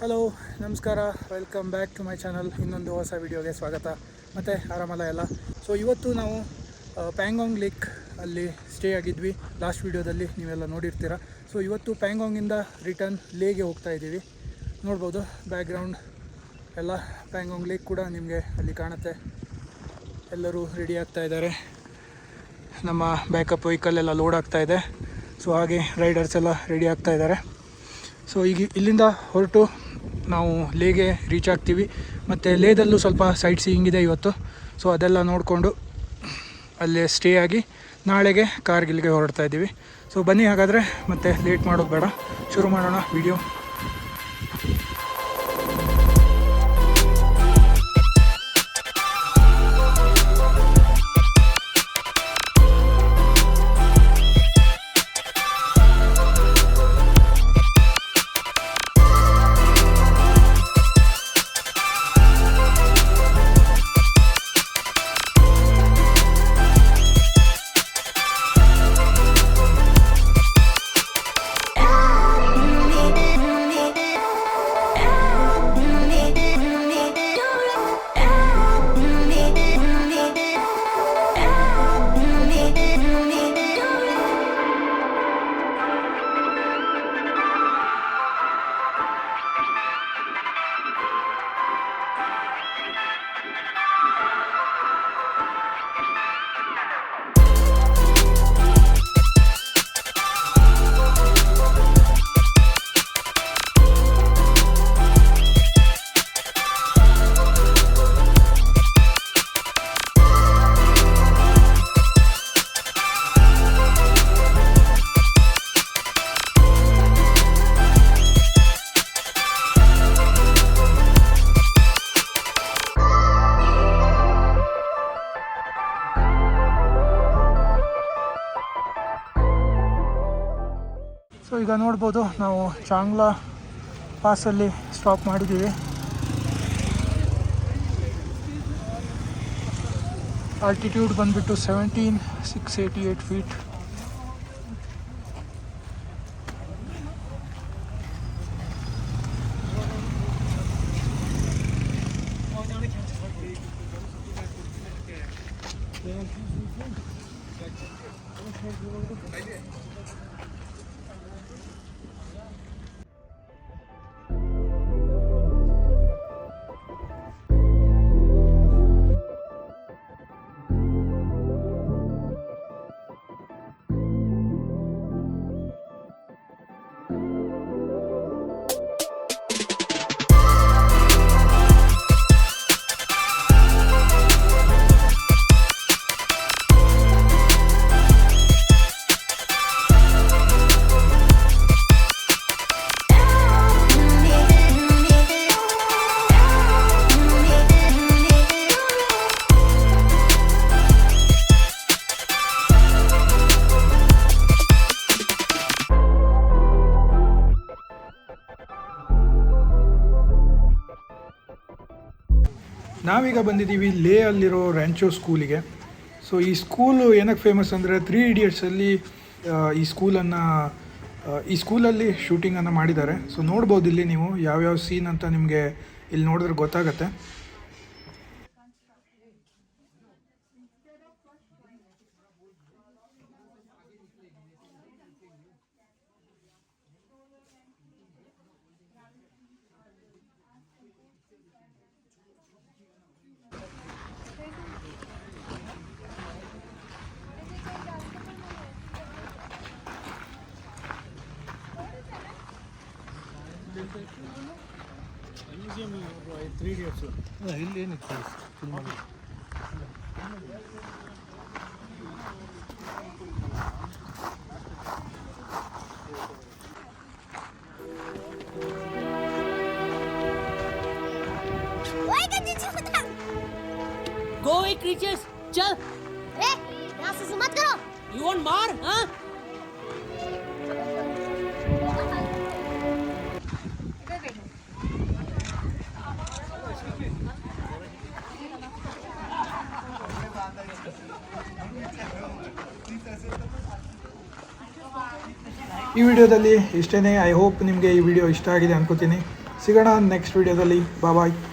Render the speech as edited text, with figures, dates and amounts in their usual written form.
Hello, ನಮಸ್ಕಾರ. Welcome back to my channel. ಇನ್ನೊಂದು ಹೊಸ ವಿಡಿಯೋಗೆ ಸ್ವಾಗತ. ಮತ್ತು ಆರಾಮಲ್ಲ ಎಲ್ಲ. ಸೊ ಇವತ್ತು ನಾವು ಪ್ಯಾಂಗಾಂಗ್ ಲೇಕ್ ಅಲ್ಲಿ ಸ್ಟೇ ಆಗಿದ್ವಿ. ಲಾಸ್ಟ್ ವಿಡಿಯೋದಲ್ಲಿ ನೀವೆಲ್ಲ ನೋಡಿರ್ತೀರ. ಸೊ ಇವತ್ತು ಪ್ಯಾಂಗಾಂಗಿಂದ ರಿಟರ್ನ್ ಲೇಗೆ ಹೋಗ್ತಾ ಇದ್ದೀವಿ. ನೋಡ್ಬೋದು ಬ್ಯಾಕ್ಗ್ರೌಂಡ್ ಎಲ್ಲ ಪ್ಯಾಂಗಾಂಗ್ ಲೇಕ್ ಕೂಡ ನಿಮಗೆ ಅಲ್ಲಿ ಕಾಣುತ್ತೆ. ಎಲ್ಲರೂ ರೆಡಿ ಆಗ್ತಾ ಇದ್ದಾರೆ. ನಮ್ಮ ಬ್ಯಾಕಪ್ ವೆಹಿಕಲ್ ಎಲ್ಲ ಲೋಡ್ ಆಗ್ತಾ ಇದೆ. ಸೊ ಹಾಗೆ ರೈಡರ್ಸ್ ಎಲ್ಲ ರೆಡಿ ಆಗ್ತಾ ಇದ್ದಾರೆ. ಸೊ ಈಗ ಇಲ್ಲಿಂದ ಹೊರಟು ನಾವು ಲೇಗೆ ರೀಚ್ ಆಗ್ತೀವಿ. ಮತ್ತು ಲೇದಲ್ಲೂ ಸ್ವಲ್ಪ ಸೈಟ್ ಸೀಯಿಂಗ್ ಇದೆ ಇವತ್ತು. ಸೊ ಅದೆಲ್ಲ ನೋಡಿಕೊಂಡು ಅಲ್ಲೇ ಸ್ಟೇ ಆಗಿ ನಾಳೆಗೆ ಕಾರ್ಗಿಲ್ಗೆ ಹೊರಡ್ತಾ ಇದ್ದೀವಿ. ಸೊ ಬನ್ನಿ, ಹಾಗಾದರೆ ಮತ್ತೆ ಲೇಟ್ ಮಾಡೋದು ಬೇಡ, ಶುರು ಮಾಡೋಣ ವಿಡಿಯೋ. ಸೊ ಈಗ ನೋಡ್ಬೋದು, ನಾವು ಚಾಂಗ್ಲಾ ಪಾಸಲ್ಲಿ ಸ್ಟಾಪ್ ಮಾಡಿದ್ದೀವಿ. ಆಲ್ಟಿಟ್ಯೂಡ್ ಬಂದುಬಿಟ್ಟು 17,688 ಫೀಟ್. ನಾವೀಗ ಬಂದಿದ್ದೀವಿ ಲೇ ಅಲ್ಲಿರೋ ರ್ಯಾಂಚೋ ಸ್ಕೂಲಿಗೆ. ಸೊ ಈ ಸ್ಕೂಲು ಏನಕ್ಕೆ ಫೇಮಸ್ ಅಂದರೆ 3 ಇಡಿಯಟ್ಸಲ್ಲಿ ಈ ಸ್ಕೂಲಲ್ಲಿ ಶೂಟಿಂಗನ್ನು ಮಾಡಿದ್ದಾರೆ. ಸೊ ನೋಡ್ಬೋದು ಇಲ್ಲಿ ನೀವು ಯಾವ್ಯಾವ ಸೀನ್ ಅಂತ ನಿಮಗೆ ಇಲ್ಲಿ ನೋಡಿದ್ರೆ ಗೊತ್ತಾಗತ್ತೆ. ಇಲ್ಲಿ ಏನಿತ್ತು ಫಿಲ್ಮಲ್ಲಿ? Go away, creatures! चल! ए, यहाँ से मत करो! You want मार? हाँ? ಈ ವಿಡಿಯೋದಲ್ಲಿ ಇಷ್ಟೇ. ಐ ಹೋಪ್ ನಿಮಗೆ ಈ ವಿಡಿಯೋ ಇಷ್ಟ ಆಗಿದೆ ಅನ್ಕೋತೀನಿ. ಸಿಗೋಣ ನೆಕ್ಸ್ಟ್ ವೀಡಿಯೋದಲ್ಲಿ. ಬಾಯ್.